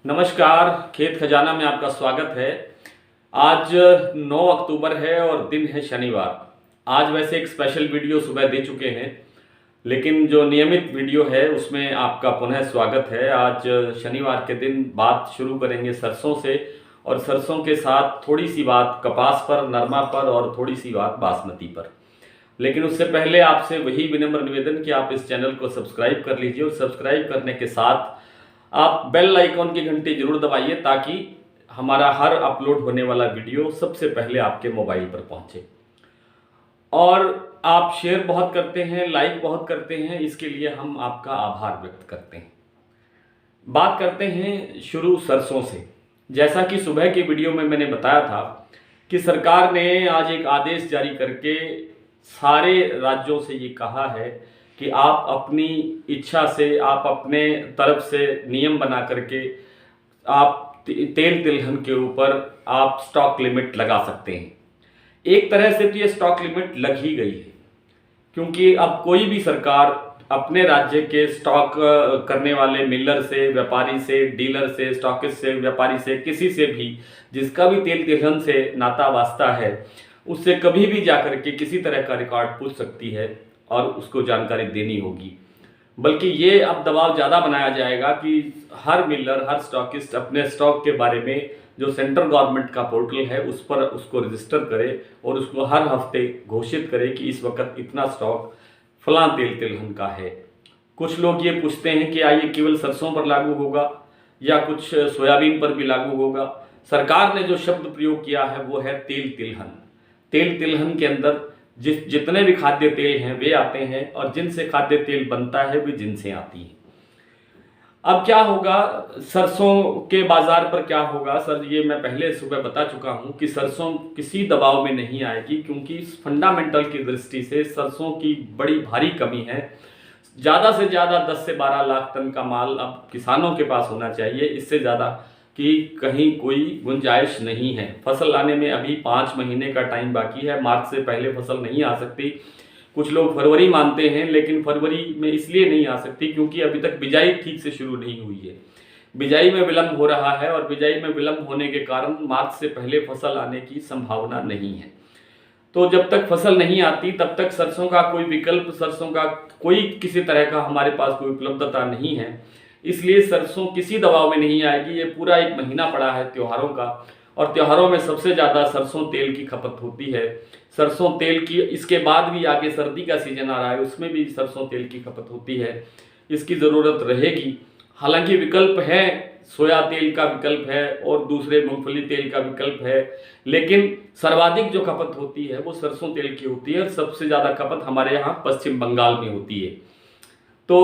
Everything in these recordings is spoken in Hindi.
नमस्कार, खेत खजाना में आपका स्वागत है। आज 9 अक्टूबर है और दिन है शनिवार। आज वैसे एक स्पेशल वीडियो सुबह दे चुके हैं, लेकिन जो नियमित वीडियो है उसमें आपका पुनः स्वागत है। आज शनिवार के दिन बात शुरू करेंगे सरसों से, और सरसों के साथ थोड़ी सी बात कपास पर, नरमा पर और थोड़ी सी बात बासमती पर। लेकिन उससे पहले आपसे वही विनम्र निवेदन कि आप इस चैनल को सब्सक्राइब कर लीजिए, और सब्सक्राइब करने के साथ आप बेल आइकॉन की घंटी जरूर दबाइए ताकि हमारा हर अपलोड होने वाला वीडियो सबसे पहले आपके मोबाइल पर पहुंचे। और आप शेयर बहुत करते हैं, लाइक बहुत करते हैं, इसके लिए हम आपका आभार व्यक्त करते हैं। बात करते हैं शुरू सरसों से। जैसा कि सुबह के वीडियो में मैंने बताया था कि सरकार ने आज एक आदेश जारी करके सारे राज्यों से ये कहा है कि आप अपनी इच्छा से, आप अपने तरफ से नियम बना करके आप तेल तिलहन के ऊपर आप स्टॉक लिमिट लगा सकते हैं। एक तरह से तो ये स्टॉक लिमिट लग ही गई है, क्योंकि अब कोई भी सरकार अपने राज्य के स्टॉक करने वाले मिलर से, व्यापारी से, डीलर से, स्टॉकिस्ट से, व्यापारी से, किसी से भी जिसका भी तेल तिलहन से नाता वास्ता है, उससे कभी भी जाकर के किसी तरह का रिकॉर्ड पूछ सकती है और उसको जानकारी देनी होगी। बल्कि ये अब दबाव ज़्यादा बनाया जाएगा कि हर मिलर, हर स्टॉकिस्ट अपने स्टॉक के बारे में जो सेंट्रल गवर्नमेंट का पोर्टल है उस पर उसको रजिस्टर करे और उसको हर हफ्ते घोषित करे कि इस वक्त इतना स्टॉक फलां तेल तिलहन का है। कुछ लोग ये पूछते हैं कि ये केवल सरसों पर लागू होगा या कुछ सोयाबीन पर भी लागू होगा। सरकार ने जो शब्द प्रयोग किया है वो है तेल तिलहन। तेल तिलहन के अंदर जितने भी खाद्य तेल हैं वे आते हैं, और जिनसे खाद्य तेल बनता है वे जिनसे आती है। अब क्या होगा सरसों के बाजार पर, क्या होगा सर, ये मैं पहले सुबह बता चुका हूं कि सरसों किसी दबाव में नहीं आएगी, क्योंकि फंडामेंटल की दृष्टि से सरसों की बड़ी भारी कमी है। ज़्यादा से ज़्यादा 10 से 12 लाख टन का माल अब किसानों के पास होना चाहिए, इससे ज़्यादा कि कहीं कोई गुंजाइश नहीं है। फसल आने में अभी 5 महीने का टाइम बाकी है। मार्च से पहले फसल नहीं आ सकती। कुछ लोग फरवरी मानते हैं, लेकिन फरवरी में इसलिए नहीं आ सकती क्योंकि अभी तक बिजाई ठीक से शुरू नहीं हुई है। बिजाई में विलंब हो रहा है, और बिजाई में विलंब होने के कारण मार्च से पहले फसल आने की संभावना नहीं है। तो जब तक फसल नहीं आती तब तक सरसों का कोई विकल्प, सरसों का कोई किसी तरह का हमारे पास कोई उपलब्धता नहीं है। इसलिए सरसों किसी दबाव में नहीं आएगी। ये पूरा एक महीना पड़ा है त्योहारों का, और त्योहारों में सबसे ज़्यादा सरसों तेल की खपत होती है। सरसों तेल की, इसके बाद भी आगे सर्दी का सीजन आ रहा है, उसमें भी सरसों तेल की खपत होती है। इसकी ज़रूरत रहेगी। हालांकि विकल्प है, सोया तेल का विकल्प है और दूसरे मूंगफली तेल का विकल्प है, लेकिन सर्वाधिक जो खपत होती है वो सरसों तेल की होती है। और सबसे ज़्यादा खपत हमारे यहाँ पश्चिम बंगाल में होती है। तो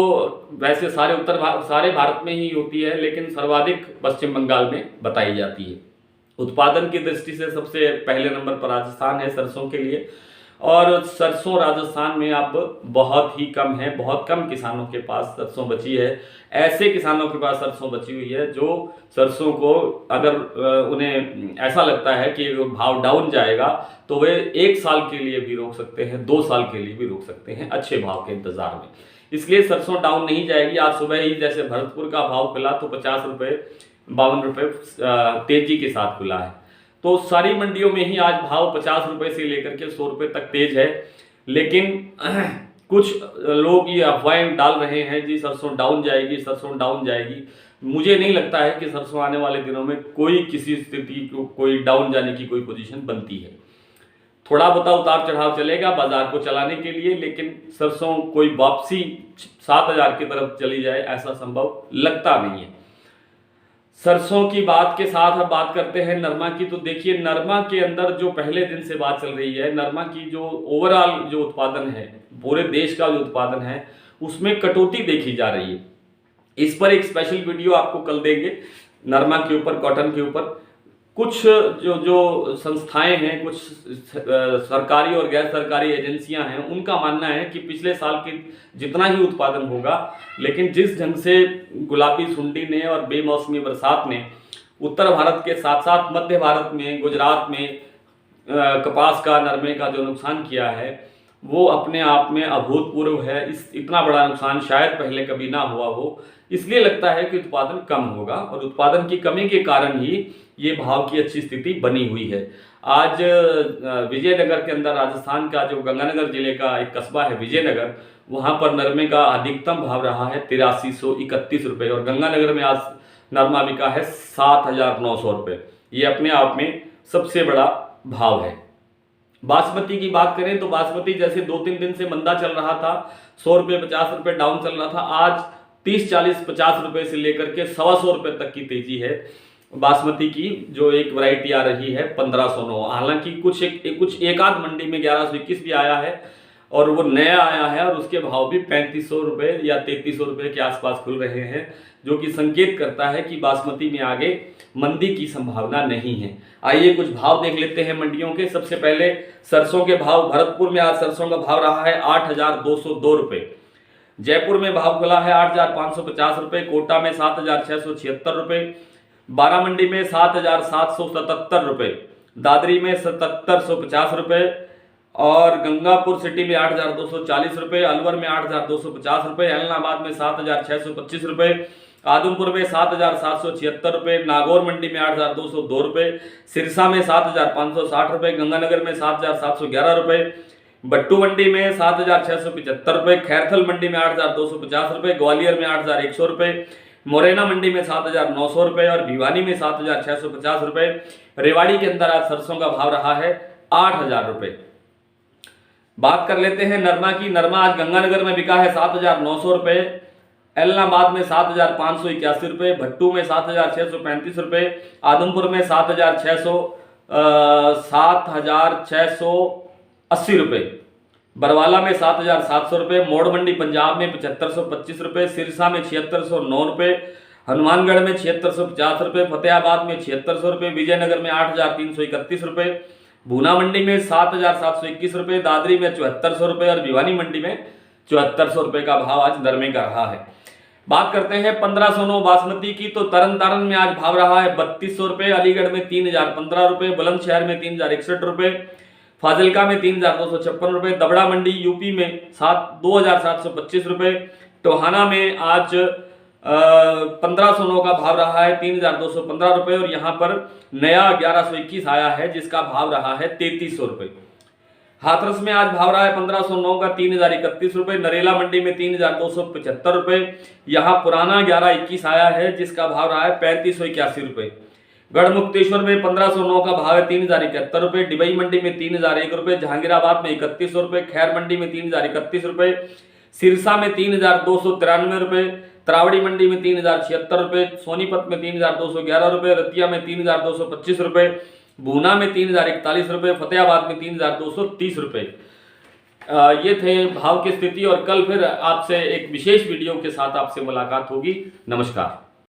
वैसे सारे भारत में ही होती है, लेकिन सर्वाधिक पश्चिम बंगाल में बताई जाती है। उत्पादन की दृष्टि से सबसे पहले नंबर पर राजस्थान है सरसों के लिए, और सरसों राजस्थान में अब बहुत ही कम है। बहुत कम किसानों के पास सरसों बची है। ऐसे किसानों के पास सरसों बची हुई है जो सरसों को, अगर उन्हें ऐसा लगता है कि भाव डाउन जाएगा तो वे 1 साल के लिए भी रोक सकते हैं, 2 साल के लिए भी रोक सकते हैं, अच्छे भाव के इंतजार में। इसलिए सरसों डाउन नहीं जाएगी। आज सुबह ही जैसे भरतपुर का भाव खुला तो 50 रुपये, 52 रुपये तेजी के साथ खुला है। तो सारी मंडियों में ही आज भाव 50 रुपये से लेकर के 100 रुपये तक तेज है। लेकिन कुछ लोग ये अफवाहें डाल रहे हैं जी सरसों डाउन जाएगी, सरसों डाउन जाएगी। मुझे नहीं लगता है कि सरसों आने वाले दिनों में कोई किसी स्थिति को कोई डाउन जाने की कोई पोजीशन बनती है। थोड़ा बहुत उतार चढ़ाव चलेगा बाजार को चलाने के लिए, लेकिन सरसों कोई वापसी 7,000 की तरफ चली जाए ऐसा संभव लगता नहीं है। सरसों की बात के साथ अब बात करते हैं नरमा की। तो देखिए, नरमा के अंदर जो पहले दिन से बात चल रही है, नरमा की जो ओवरऑल जो उत्पादन है, पूरे देश का जो उत्पादन है, उसमें कटौती देखी जा रही है। इस पर एक स्पेशल वीडियो आपको कल देंगे, नरमा के ऊपर, कॉटन के ऊपर। कुछ जो संस्थाएं हैं, कुछ सरकारी और गैर सरकारी एजेंसियां हैं, उनका मानना है कि पिछले साल के जितना ही उत्पादन होगा, लेकिन जिस ढंग से गुलाबी सुंडी ने और बेमौसमी बरसात ने उत्तर भारत के साथ साथ मध्य भारत में, गुजरात में कपास का, नरमे का जो नुकसान किया है, वो अपने आप में अभूतपूर्व है। इस इतना बड़ा नुकसान शायद पहले कभी ना हुआ हो, इसलिए लगता है कि उत्पादन कम होगा और उत्पादन की कमी के कारण ही ये भाव की अच्छी स्थिति बनी हुई है। आज विजयनगर के अंदर, राजस्थान का जो गंगानगर जिले का एक कस्बा है विजयनगर, वहाँ पर नरमे का अधिकतम भाव रहा है 8331 रुपये और गंगानगर में आज नरमा बिका है 7900 रुपये। ये अपने आप में सबसे बड़ा भाव है। बासमती की बात करें तो बासमती जैसे 2-3 दिन से मंदा चल रहा था, 100 रुपये 50 रुपये डाउन चल रहा था, आज 30 40 50 रुपये से लेकर के 125 रुपये तक की तेजी है बासमती की। जो एक वैरायटी आ रही है 1509, हालांकि कुछ एक आध मंडी में 1121 भी आया है और वो नया आया है और उसके भाव भी 3500 रुपये या 3300 रुपये के आसपास खुल रहे हैं, जो कि संकेत करता है कि बासमती में आगे मंदी की संभावना नहीं है। आइए कुछ भाव देख लेते हैं मंडियों के। सबसे पहले सरसों के भाव। भरतपुर में आज सरसों का भाव रहा है 8202 रुपये, जयपुर में भाव खुला है 8550 रुपये, कोटा में 7676 रुपये, बारामंडी में 7777 रुपये, दादरी में 7750 रुपये और गंगापुर सिटी में 8240 रुपये, अलवर में 8250 रुपये, ऐलनाबाद में 7625 रुपये, आदमपुर में 7776 रुपये, नागौर मंडी में 8202 रुपये, सिरसा में 7560 रुपये, गंगानगर में 7711 रुपये, बट्टू मंडी में 7675 रुपये, खैरथल मंडी में 8250 रुपये, ग्वालियर में 8100 रुपये, मोरेना मंडी में 7900 रुपये और भिवानी में 7650 रुपये। रेवाड़ी के अंदर आज सरसों का भाव रहा है 8000 रुपये। बात कर लेते हैं नरमा की। नरमा आज गंगानगर में बिका है 7900 रुपये, ऐलनाबाद में 7581 रुपये, भट्टू में 7635 रुपये, आदमपुर में 7680 रुपये, बरवाला में 7700 रुपये, मोड़ मंडी पंजाब में 7525 रुपये, सिरसा में 7609 रुपये, हनुमानगढ़ में 7650 रुपये, फतेहाबाद में 7600 रुपये, विजयनगर में 8331 रुपये, भूना मंडी में 7721 रुपये, दादरी में 7400 रुपये और भिवानी मंडी में 7400 रुपये का भाव आज नरमे का रहा है। बात करते हैं 1509 बासमती की। तो तरन तारण में आज भाव रहा है 3200 रुपये, अलीगढ़ में 3015 रुपये, बुलंदशहर में 3061 रुपये, फाजिलका में 3256 रुपये, दबड़ा मंडी यूपी में 2725 रुपये, टोहाना में आज 1509 का भाव रहा है 3215 रुपये और यहाँ पर नया 1121 आया है जिसका भाव रहा है 3300 रुपये। हाथरस में आज भाव रहा है 1509 का 3031 रुपये, नरेला मंडी में 3275 रुपये, यहाँ पुराना 1121 आया है जिसका भाव रहा है 3581 रुपये। गढ़मुक्तेश्वर में 1509 का भाव है 3071 रुपये, डिबई मंडी में 3001 रुपये, जहांगीराबाद में 3100 रुपये, खैर मंडी में 3031 रुपये, सिरसा में 3293 रुपये, तरावड़ी मंडी में 3076 रुपये, सोनीपत में 3211 रुपये, रतिया में 3225 रुपये, भूना में 3041 रुपये, फतेहाबाद में 3230 रुपये। ये थे भाव की स्थिति और कल फिर आपसे एक विशेष वीडियो के साथ आपसे मुलाकात होगी। नमस्कार।